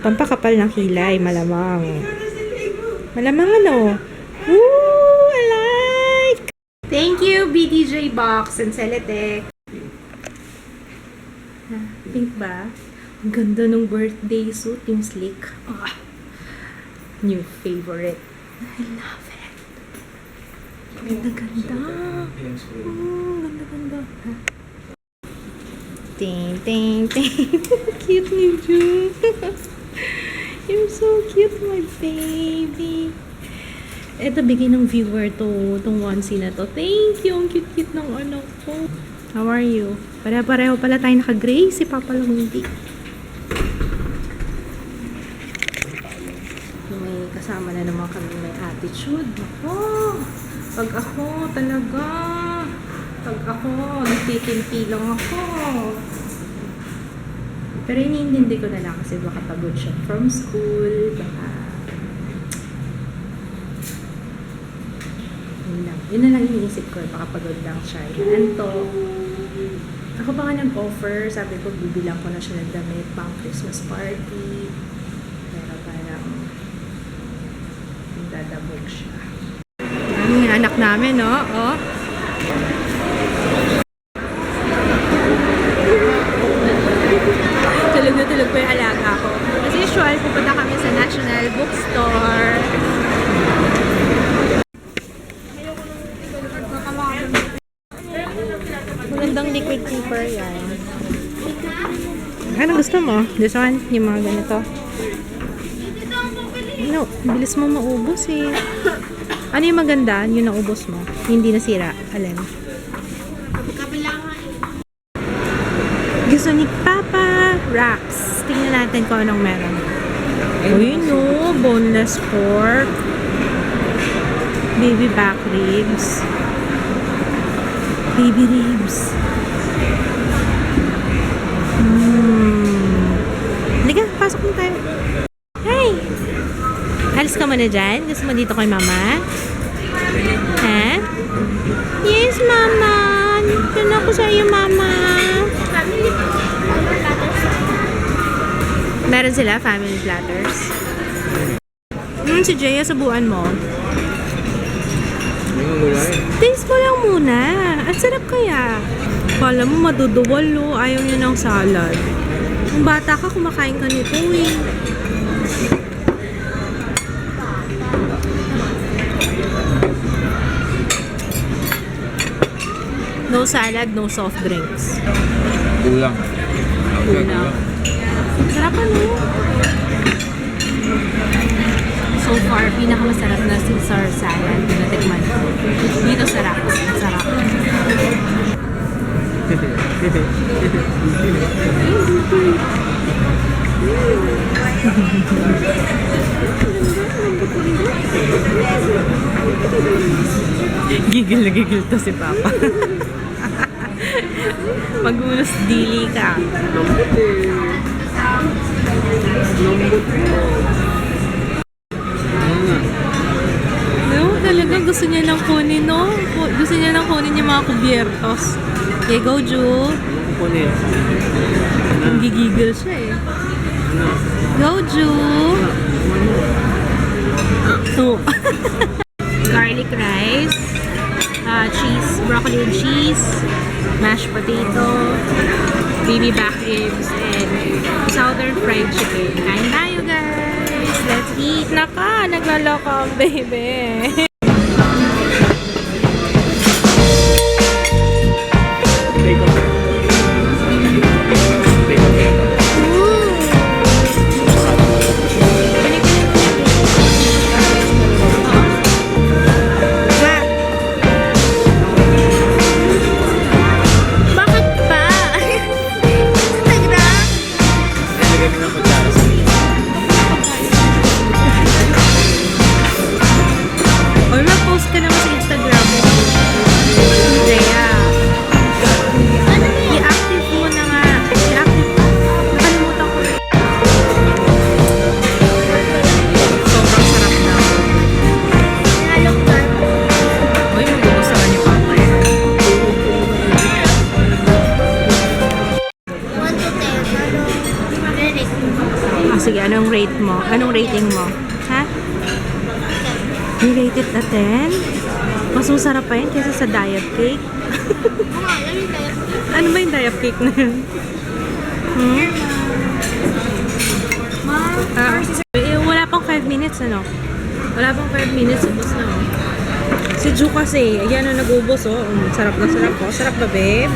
Pampakapal ng kilay, malamang. Malamang ano? Woo! I like! Thank you, BDJ Box and Celetec. Pink ba? Ang ganda ng birthday suit, yung slick. Ah, new favorite. I love it. Ganda-ganda. Ganda-ganda. Ting, ting, ting. Cute ni June. You're so cute, my baby. Eto, bigay ng viewer to, itong onesie na to. Thank you. Ang cute-cute ng anak ko. How are you? Pareho pala tayo naka-gray. Si Papa lang hindi. May kasama na naman kami may attitude. Ako. Pag ako talaga. Pag ako, nagtitimpi lang ako. Pero iniintindi ko na lang kasi baka pagod siya from school. Baka yun na lang iniisip ko. Baka pagod lang siya. Anto. Ako pa nga nag-offer. Sabi ko, bibilang ko na siya ng damit pang Christmas party. Pero parang dadabog siya. Ang anak namin, no? Oh. Tulog na tulog po yung alaga ko. As usual, pupunta kami sa National Bookstore. Magandang liquid paper yan. Ano gusto mo? This one? Yung mga ganito? No, bilis mo maubos eh. Ano yung maganda? Yung naubos mo. Hindi nasira. Alin? Gusto ni Papa wraps. Tingnan natin kung anong meron. Uy, no. Boneless pork. Baby back ribs. Baby ribs. Liga, pasok mo tayo. Hey! Alis ka muna dyan? Gusto mo dito kay Mama? Ha? Yes, Mama! Dito ako sa iyo, Mama. Meron sila, family platters. Si Jaya, sabuan mo. Taste mo lang muna. Ang sarap kaya. Kala mo maduduwal, no? Ayaw niya ng salad. Kung bata ka, kumakain ka nito, eh. No salad, no soft drinks. Kulang. Kulang. Sarap ano? So far, pinakamasarap na Caesar salad na natikman ko. Dito sarap. Sarap. Gigil na gigil to si Papa. Magulos dili ka. Lambot eh. Lambot mo. No, talaga gusto niya lang kunin, no? Gusto niya lang kunin yung mga kubyertos. Okay, go, Ju. Anong kunin? Gigigil siya eh. Go, Ju. So, garlic rice, cheese, broccoli and cheese, mashed potato, baby back ribs, and southern fried chicken. Kain tayo, guys! Let's eat! Naka! Naglaloko ang baby! anong rate mo? Anong rating mo? Ha? You rate it a 10? Mas masarap pa yun kaysa sa diet cake? Ano ba yung diet cake na yun? Wala pang 5 minutes, ano? Wala pang 5 minutes, ubos na, oh. Si Ju kasi, ayan na nag-ubos, oh. Sarap na sarap, oh. Sarap ba, babe?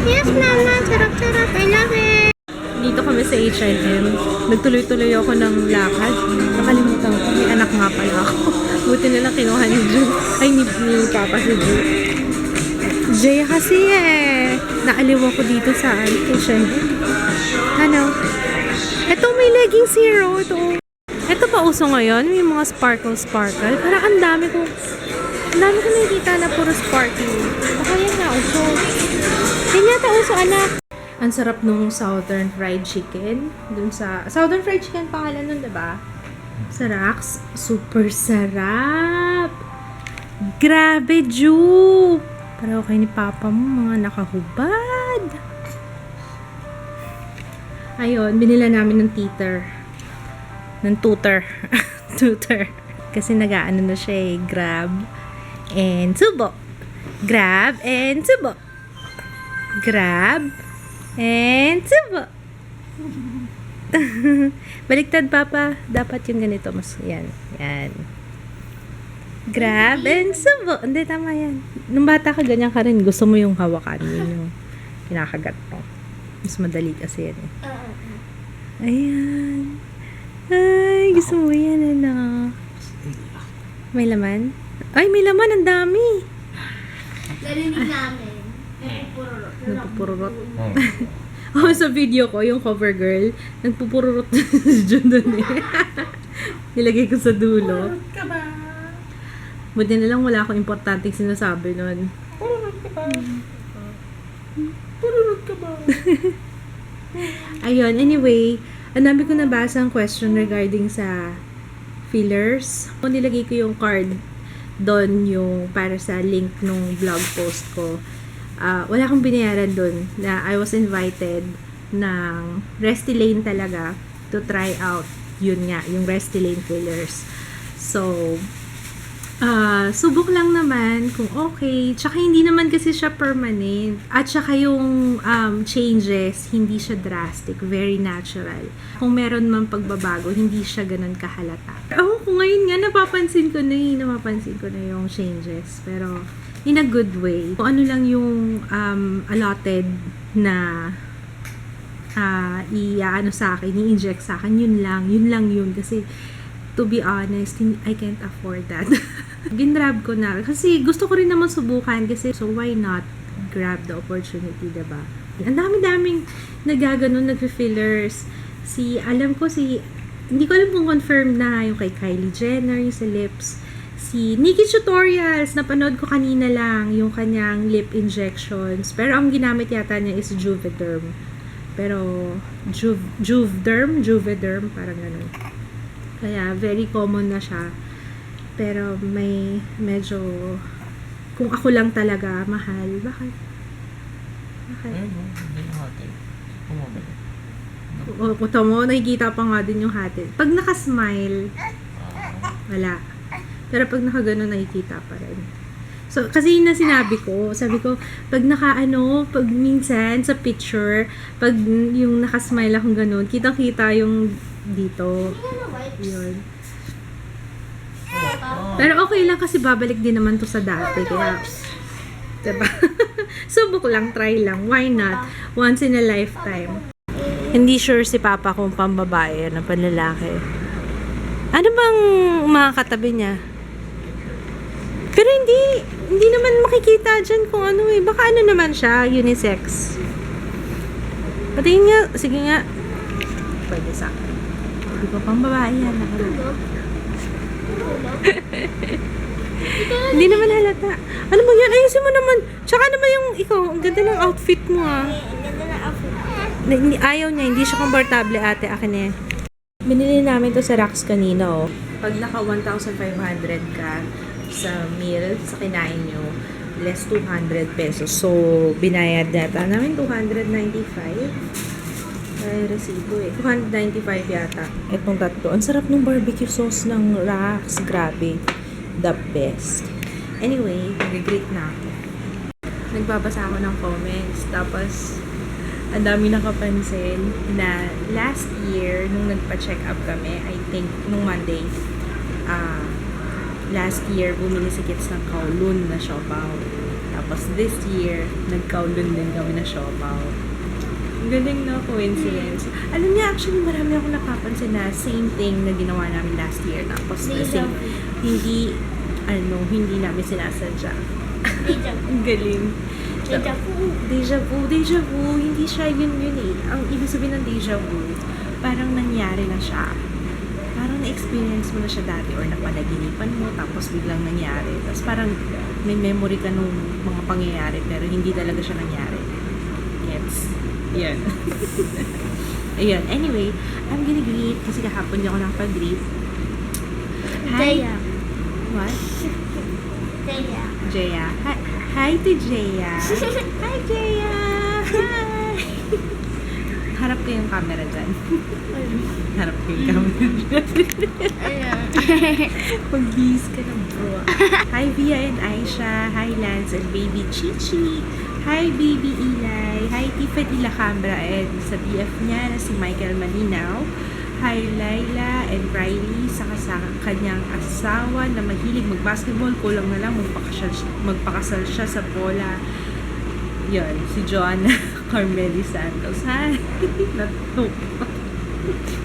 Yes, Mama. Sarap-sarap. I love it. Dito kami sa H&M. Nagtuloy-tuloy ako ng lakad. Nakalimutan ko, may anak nga pala ako. Buti na lang kinuha ni Ju. Ay, ni Papa si Ju. Jay kasi naaliw ako dito sa H&M. Ano? Ito may leggings here, oh. Ito pa uso ngayon. May mga sparkle-sparkle. Parang ang dami ko nakikita na puro sparkle. Baka yan nga uso. Yan yata uso, anak. Ang sarap nung Southern Fried Chicken. Dun sa Southern Fried Chicken pangalan nun, diba? Sa Rax. Super sarap. Grabe, Ju. Para okay ni Papa mo, mga nakahubad. Ayun, binila namin ng teeter. Ng tutor. Tutor. Kasi nag-aano na siya, grab and subo. Grab and subo. Grab and subo. Baliktad, Papa. Dapat yung ganito. Mas, yan. Yan. Grab and subo. Hindi, tama yan. Nung bata ka, ganyan ka rin. Gusto mo yung hawakan. Yun yung kinakagat mo. Mas madali kasi yan eh. Ayan. Ay, gusto mo yan, ano? May laman? Ay, may laman. Ang dami. Narinig namin. Nagpupururot. Oh, sa video ko, yung cover girl, nagpupururot dyan doon eh. Nilagay ko sa dulo. Pururot ka ba? Buti na lang wala akong importanteng sinasabi nun. Pururot ka ba? Pururot ka ba? Ayun, anyway, ang dami ko nabasa ang question regarding sa fillers. Nilagay ko yung card doon, yung para sa link nung blog post ko. Wala akong binayaran doon na I was invited ng Restylane talaga to try out yun nga, yung Restylane fillers. So, subok lang naman kung okay. Tsaka hindi naman kasi siya permanent. At tsaka yung changes, hindi siya drastic. Very natural. Kung meron man pagbabago, hindi siya ganun kahalata. Kung ngayon nga, napapansin ko na yung changes. Pero, in a good way. Kung ano lang yung allotted na i-ano sa akin, i-inject sa akin, yun lang yun. Kasi, to be honest, I can't afford that. Ginrab ko na. Kasi gusto ko rin naman subukan kasi so why not grab the opportunity, diba? Ang dami-daming nagaganon, nag-fillers. Hindi ko alam kung confirm na yung kay Kylie Jenner, yung sa lips. Si Nikki Tutorials, napanood ko kanina lang yung kanyang lip injections. Pero ang ginamit yata niya is Juvederm. Pero Juvederm, parang ganun. Kaya very common na siya. Pero may medyo, kung ako lang talaga, mahal. Bakit? Ayun, hindi yung hati. Kumabali. O, kuto mo, nakikita pa nga din yung hati. Pag nakasmile, wala. Pero pag nakaganon, nakikita pa rin. So, kasi yun na sinabi ko, pag pag minsan sa picture, pag yung nakasmile akong ganun, kitang-kita yung dito. Yun. Pero okay lang kasi babalik din naman to sa dati. Kaya, diba? Subok lang, try lang. Why not? Once in a lifetime. Hindi sure si Papa kung pambabae na panlalaki. Ano bang mga katabi niya? Pero hindi naman makikita dyan kung ano eh. Baka ano naman siya, unisex. Patingin nga, sige nga. Pwede sa akin. Hindi ko pang babae yan. Hindi naman halata. Ano mo yan? Ayusin mo naman. Tsaka naman yung ikaw, ang ganda ng outfit mo ah. Ayaw niya, hindi siya komportable ate. Akin eh. Binili namin to sa Rax kanina oh. Pag naka 1,500 ka sa meal, sa kinain nyo, less 200 pesos. So, binayad data namin 295. Ay, resibo eh. 295 yata. Etong tatlo. Ang sarap ng barbecue sauce ng Rax. Grabe. The best. Anyway, nag-greet na ako. Nagbabasa ako ng comments. Tapos, ang dami nakapansin na last year, nung nagpa-check up kami, I think, nung Monday, last year, bumili si Kits ng Kowloon na siopaw. Tapos this year, nag-Kowloon din kami na siopaw. Ang galing na coincidence. Alam niya, actually, marami akong nakapansin na same thing na ginawa namin last year. Tapos, the same, hindi namin sinasadya. Deja vu. Ang galing. Deja vu. Deja vu, hindi siya yun eh. Ang ibig sabihin ng deja vu, parang nangyari na siya. Parang na-experience mo na siya dati or napanaginipan mo, tapos biglang nangyari. Tapos parang may memory ka nung mga pangyayari, pero hindi talaga siya nangyari. Yes. Yan. Ayun. Anyway, I'm gonna greet kasi kahapon niya ako nakapag-greet. Jaya. What? Jaya. Jaya. Hi to Jaya. Hi, Jaya. Hi. Harap ko yung camera dyan. Harap ko yung camera dyan. Ayan. Pag-bis ka ng bro. Hi, Via and Aisha. Hi, Lance and baby Chichi. Hi, baby Eli. Hi, Tiffany Lacambra and sa BF niya na si Michael Malinaw. Hi, Laila and Riley sa kanyang asawa na mahilig mag-basketball. Kulang na lang magpakasal siya sa bola. Yun, si Joanna Carmeli Santos. Hi! Natupa.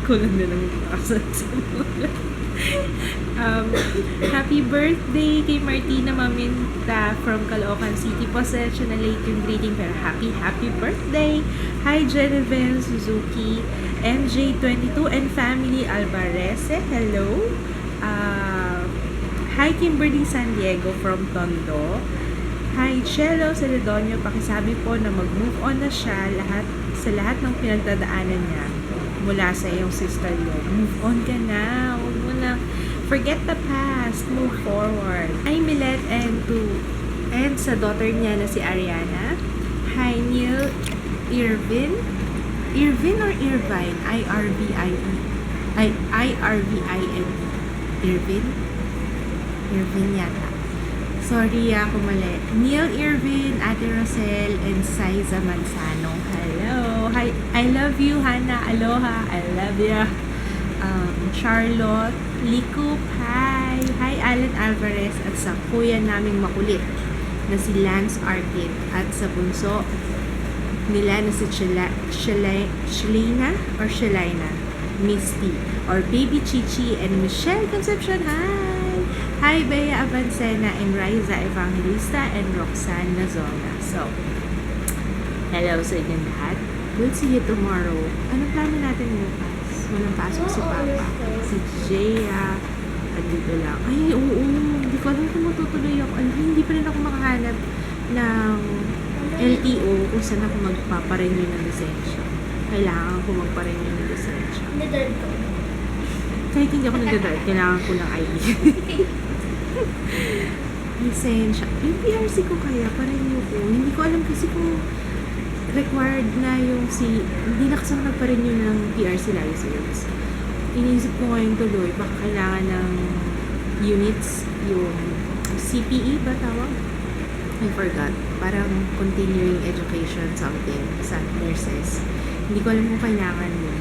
Kulang na lang magpakasal sa bola. Happy birthday kay Martina Maminta from Caloocan City. Pasensya na late yung greeting pero happy birthday. Hi Genevieve Suzuki, MJ22 and family Alvarez. Hello. Hi Kimberly San Diego from Tondo. Hi Chelo Celedonio, pakisabi po na mag-move on na siya sa lahat ng pinagdadaanan niya mula sa iyong sister mo. Move on ka na. Huwag mo na forget the past. Move forward. Hi Milet and sa daughter niya na si Ariana. Hi Neil Irvin. Irvin or Irvine? I-R-V-I-N. Irvin? Irvin yata. Sorry kung mali. Neil Irvin, Ate Rosel, and Saiza Manzano. Hello. Hi. I love you, Hannah. Aloha. I love you. Charlotte. Likup. Hi. Hi, Alan Alvarez. At sa kuya naming makulit na si Lance Arkin. At sa bunso nila na si Shalina or Shalina. Misty. Or Baby Chichi and Michelle Concepcion. Hi. Hi, Bea Avancena and Riza Evangelista and Roxanne Nazona. So, hello sa inyong lahat. We'll see you tomorrow. Anong plano natin bukas? Walang pasok si Papa. Si Jaya. Andito lang. Ay, oo. Hindi ko alam kung matutuloy ako. Hindi pa rin ako makahanap ng LTO kung saan ako magpaparenew ng lisensya. Kailangan ko magparenew ng lisensya. Nagdad ko. Kahit hindi ako nagdadrive, kailangan ko ng ID. Lisensya. Yung PRC ko kaya, pa-renew ko. Hindi ko alam kasi kung required na yung hindi na kasi nagpa-renew ng PRC license. Iniisip ko ngayon tuloy, baka kailangan ng units, yung CPE ba tawag? I forgot. Parang continuing education something sa nurses. Hindi ko alam kung kailangan mo.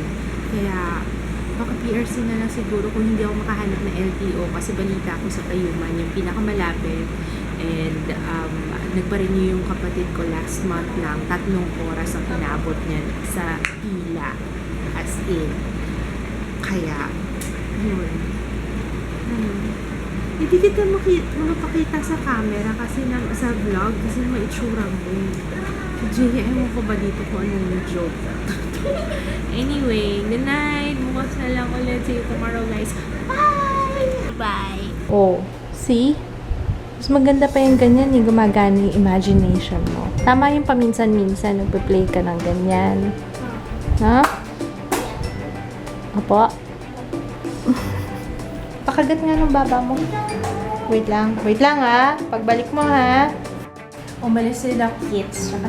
Kaya, baka PRC na lang siguro kung hindi ako makahanap na LTO kasi balita ko sa Tayuman yung pinakamalapit and nagpa-renew yung kapatid ko last month lang 3 oras ang inabot niya sa pila as in kaya yun hindi kita mapakita sa camera kasi sa vlog kasi maitsura mo Jaya, ewan ko ba dito kung anong joke anyway, good night. Bukas na lang ulit. See you tomorrow, guys. Bye! Bye. Oh, see? Mas maganda pa yung ganyan, gumagana yung imagination mo. Tama yung paminsan-minsan, nagpe-play ka ng ganyan. Ha? Apo? Pakagat nga ng baba mo. Wait lang ha. Pagbalik mo ha. Umalis sila kids.